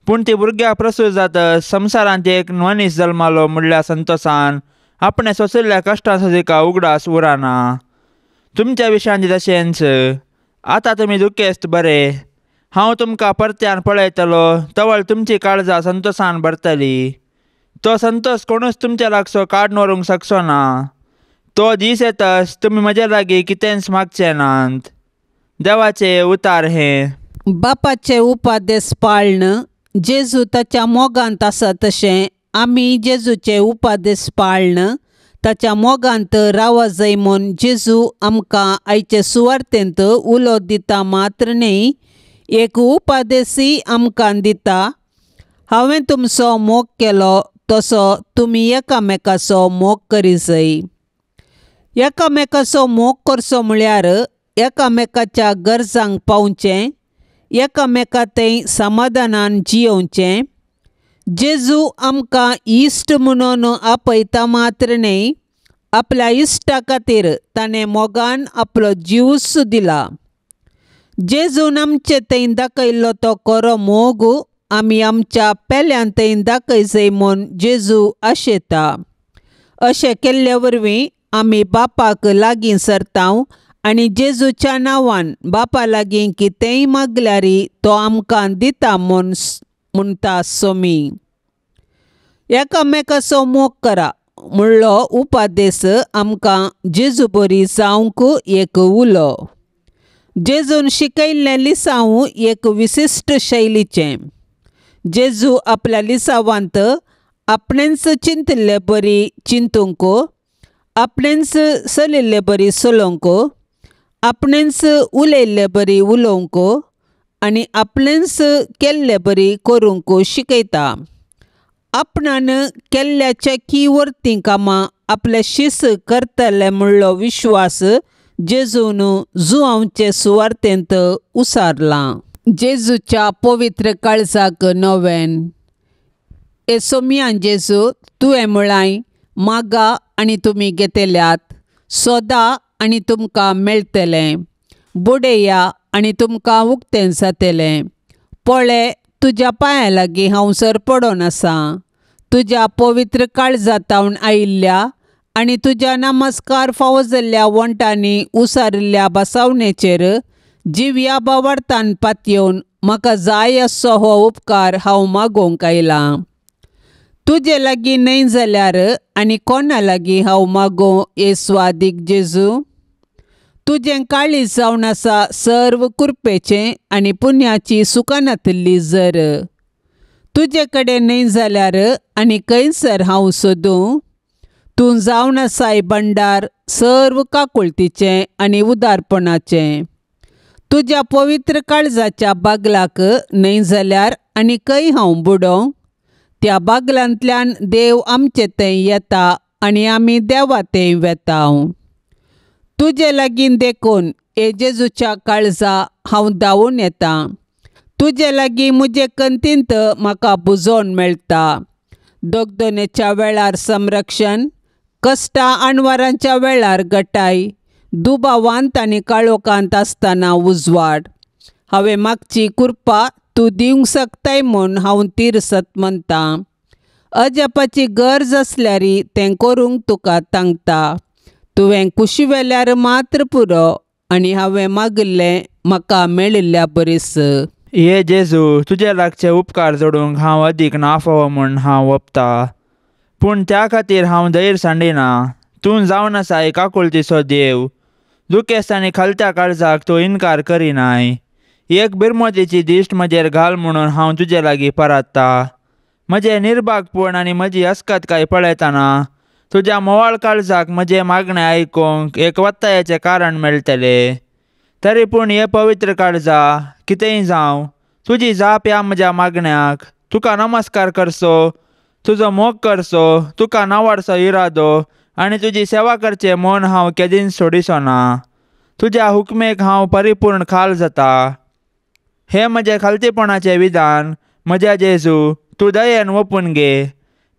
पूण ती भुरग्याक प्रसूत जातच संवसारांत एक मनीस जल्मालो म्हणल्या संतोषान आपणे सोंसिल्ल्या कश्टां सोजिका उगडास उरना. तुमच्या विशयांत तशेंच आतां तुमी दुखेस्त बरे. हांव तुमकां परत्यान पळयतलो तवळ तुमची काळजां संतोषान भरतली. तो संतोष कोणूच तुमच्या लागसो काडून व्हरूंक शकचो ना. तो दीस येतच तुमी म्हजे लागीं कितेंच मागचे नात. देवाचे उतार हे. बापाचे उपादेश पाळण. जेजू ताच्या मोगांत आसा तशें आमी जेजूचे उपादेश पाळण ताच्या मोगांत रावा जाय म्हूण जेजू आमकां आयचे सुवार्तेंत उलो दिता मात्र न्ही, एक उपादेशी आमकां दिता. हांवें तुमचो मोग केलो तसो तुमी एकामेकाचो मोग करी जाय. एकामेकाचो मोग करचो म्हळ्यार एकामेकाच्या गरजांक पावचें, एकामेका थंय समाधानान जियोवचें. जेजू आमकां इश्ट म्हणून आपयता मात्र न्ही, आपल्या इश्टा खातीर ताणें मोगान आपलो जीवच दिला. जेजून आमचे थंय दाखयल्लो तो खरो मोग आमी आमच्या पेल्यान थंय दाखय जाय म्हूण जेजू आशेता. अशें केल्ले वरवीं आमी बापाक लागीं सरतांव आनी जेजूच्या नांवान बापा लागीं कितेंय मागल्यार तो आमकां दिता म्हूण म्हणटा सोमी. एकामेकाचो मोग करा म्हणलो उपादेश आमकां जेजू बरी जावंक एक उलो. जेजून शिकयल्लें लिसांव एक विशिश्ट शैलीचें. जेजू आपल्या लिसावांत आपणेंच चिंतिल्ले बरी चिंतूंक, आपणेंच चलिल्ले बरी चलोवंक, आपणेंच उलयल्ले बरी उलोवंक आनी आपणेंच केल्ले बरी करूंक शिकयता. आपणान केल्ल्या चॅकी वर्ती कामां आपले शीस करतले म्हणलो विश्वास जेजून जुआंवचे सुवार्तेंत उसारला. जेजूच्या पवित्र काळजाक नोवेन. ए सोम्या जेजू, तुवें म्हळाय, मागा आनी तुमी घेतल्यात, सोदा आनी तुमकां मेळटलें, बुडया आनी तुमकां उक्तें जातलें. पळय, तुज्या पांयां लागीं हांव सरपडोन आसा. तुज्या पवित्र काळजांतावन आयिल्ल्या आनी तुज्या नमस्कार फावो जाल्ल्या वंटांनी उसारिल्ल्या बसावणेचेर जिव्या बावार्थान पातयेवन म्हाका जाय असो हो उपकार हांव मागोवंक आयलां. तुजे लागीं न्हय जाल्यार आनी कोणा लागीं हांव मागों ए स्वादीक जेजू. तुजें काळीज जावन आसा सर्व कृपेचें आनी पुण्याची सुकानांतली जर. तुजे कडेन न्हय जाल्यार आनी खंयसर हांव सोदूं. तूं जावन आसाय भंडार सर्व काकुळतीचें आनी उदारपणाचें. तुज्या पवित्र काळजाच्या बागलाक न्हय जाल्यार आनी खंय हांव बुडों. त्या बागलांतल्यान देव आमचे थंय येता आनी आमी देवा थंय वेतांव. तुजे लागीं देखून ए जेजूच्या काळजा हांव धांवून येतां. तुजे लागीं म्हजे कंतींत म्हाका बुजोवन मेळटा. दोगदोनेच्या वेळार संरक्षण, कश्टां आणवारांच्या वेळार गटाय, दुबावांत आनी काळोखांत आसतना उजवाड. हांवें मागची कृपा तूं दिवंक शकताय म्हूण हांव तिरसत म्हणटां. अजापाची गरज आसल्यार तें करूंक तुका सांगता. तुवें कुशी वेल्यार मात्र पुरो आनी हांवें मागिल्लें म्हाका मेळिल्ल्या बरीस. हे जेजू, तुजे लागचे उपकार जोडूंक हांव अदीक ना फावो म्हूण हांव ओंपतां. पूण त्या खातीर हांव धैर्य सांडिना. तूं जावन आसा एक आकुलतीचो देव. दुखेस्त आनी खालत्या काळजाक तूं इन्कार करिनाय. एक बिरमोतीची दिश्ट म्हजेर घाल म्हणून हांव तुजे लागीं परतता. म्हजे निर्भागपण आनी म्हजी अस्कतकाय पळयतना तुज्या मोवाळ काळजाक म्हजे मागणें आयकूंक एक वत्तायाचें कारण मेळटलें. तरी पूण हे पवित्र काळजा, कितेंय जावं, तुजी जाप ह्या म्हज्या मागण्याक. तुका नमस्कार करचो, तुजो मोग करचो, तुका नावाडचो इरादो आनी तुजी सेवा करचें म्हूण हांव केदीन सोडिचो ना. तुज्या हुकमेक हांव परिपूर्ण खाल जाता. हे म्हजे खालतीपणाचें विधान म्हज्या जेजू तूं दयेन ओपून घे.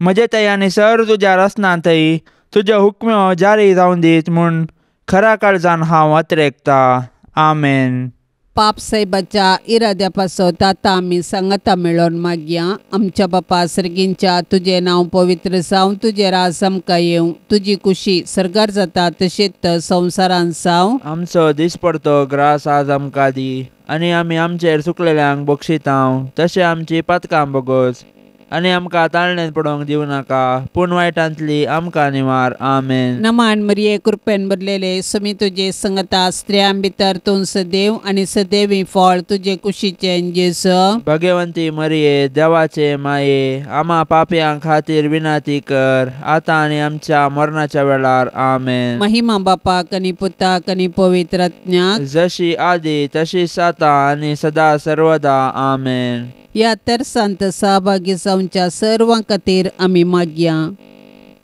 म्हजे थंय आनी सर तुज्या रस्नांतय तुज्यो हुकम्यो जारी जावं दीत म्हूण खऱ्या काळजान हांव अत्रेकतां. आमेन. पाप साहेबाच्या इराद्या पासत आतां आमी सांगता मेळोन मागया. आमच्या बापा सर्गींच्या तुजें नांव पवित्र जावं, तुजें राज आमकां येवं, तुजी कुशी सर्गार जाता तशीच संवसारान जावं. आमचो दिसपडतो ग्रास आज आमकां दी आनी आमी आमचेर चुकलेल्यांक बक्षितांव. तशें आमची पातकां बोगोस आनी आमकां ताळणेंत पडोवंक दिवं नाका, पूण वायटांतली आमकां निवार. आमेन. नमान मरिये कृपेन भरलेले समी तुजे संगता स्त्रियां भितर तूं सदैव आनी सदैवी फळ तुजे कुशीचें जेजू. भगवंती मरिये, देवाचे माये, आम्हा पापयां खातीर विनाती कर, आतां आनी आमच्या मरणाच्या वेळार. आमेन. महिमा बापाक आनी पुताक आनी पवित्र आत्म्याक, जशी आदी तशीच आतां आनी सदा सर्वदा. आमेन. ह्या तरसांत सहभागी जावच्या सर्वां खातीर आमी मागया.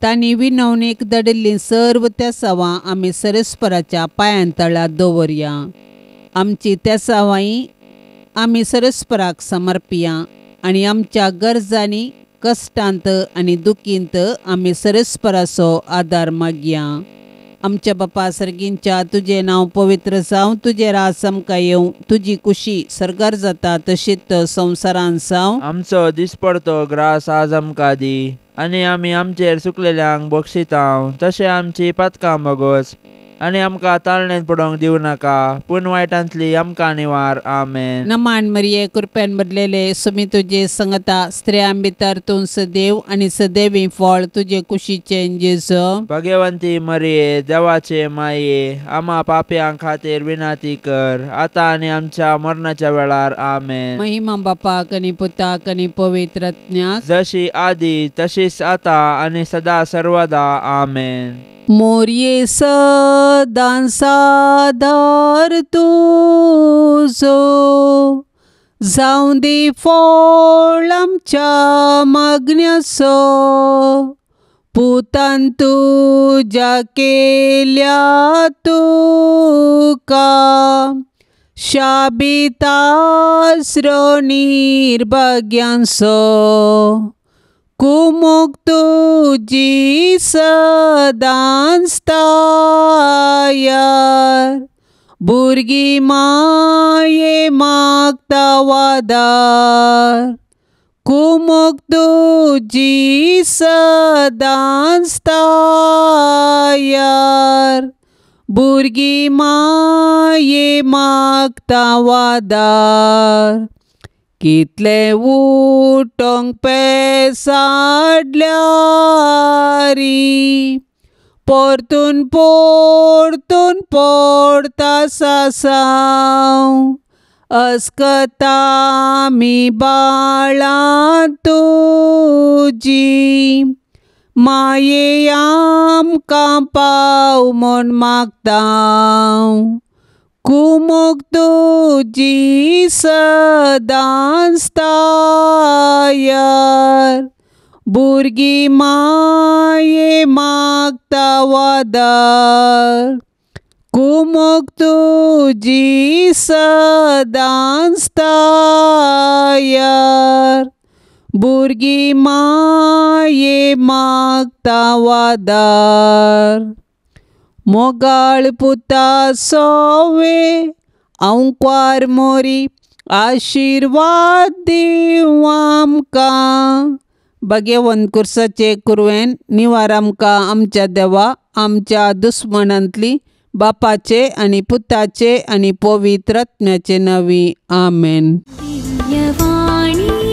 तांणी विनवणेक धाडिल्लीं सर्व तेसावां आमी सरस्पराच्या पांयांतळार दवरया. आमची तेसावांय आमी सरस्पराक समर्पिया आनी आमच्या गरजांनी कश्टांत आनी दुखींत आमी सरस्पराचो आदार मागया. आमच्या बापा सर्गींच्या तुजें नांव पवित्र जावं, तुजें राज आमकां येवं, तुजी कुशी सर्गार जाता तशीच संवसारान जावं. आमचो दिसपडतो ग्रास आज आमकां दी आनी आमी आमचेर चुकलेल्यांक बक्षितांव. तशें आमची पातकां बोगोस आनी आमकां ताळणेंत पडोवंक दिवं नाका, पूण वायटांतली आमकां निवार. आमेन. नमान मरिये कृपेन भरलेले समी तुजे संगता स्त्रियां भितर तूं सदैव आनी सदैवी फळ तुजे कुशीचें जेजू. भगवंती मरिये, देवाचे माये, आम्हा पापयां खातीर विनाती कर, आतां आनी आमच्या मरणाच्या वेळार. आमेन. महिमा बापाक आनी पुताक आनी पवित्र आत्म्याक, जशी आदी तशीच आतां आनी सदा सर्वदा. आमेन. मोरये सदां सादार तुजो जावं दी फळ आमच्या मागण्याचो. पुतान तुज्या केल्या तुका शाबित आसरो निर्भाग्यांचो. कुमोग तुजी सदां स्तायार, भुरगीं माये मागता वादार. कुमोग तुजी सदां स्तायार, भुरगीं माये मागता वादार. कितले उठोंक पेसाडल्यारी, परतून परतून पडता सासांव. अस्कता आमी बाळां तुजी, माये आमकां पाव म्हूण मागतां. कुमोग तुजी सदां स्तायार, भुरगीं माये मागता वादार. कुमोग तुजी सदां स्तायार, भुरगीं माये मागता वादार. मोगाळ पुता सोवे अंकार मोरी आशीर्वाद दिव आमकां. भगवंत कुर्साचे कुरवेन निवार आमकां आमच्या देवा आमच्या दुस्मनांतली बापाचे आनी पुताचे आनी पवित्र आत्म्याचे नवी. आमेन. दिव्यवाणी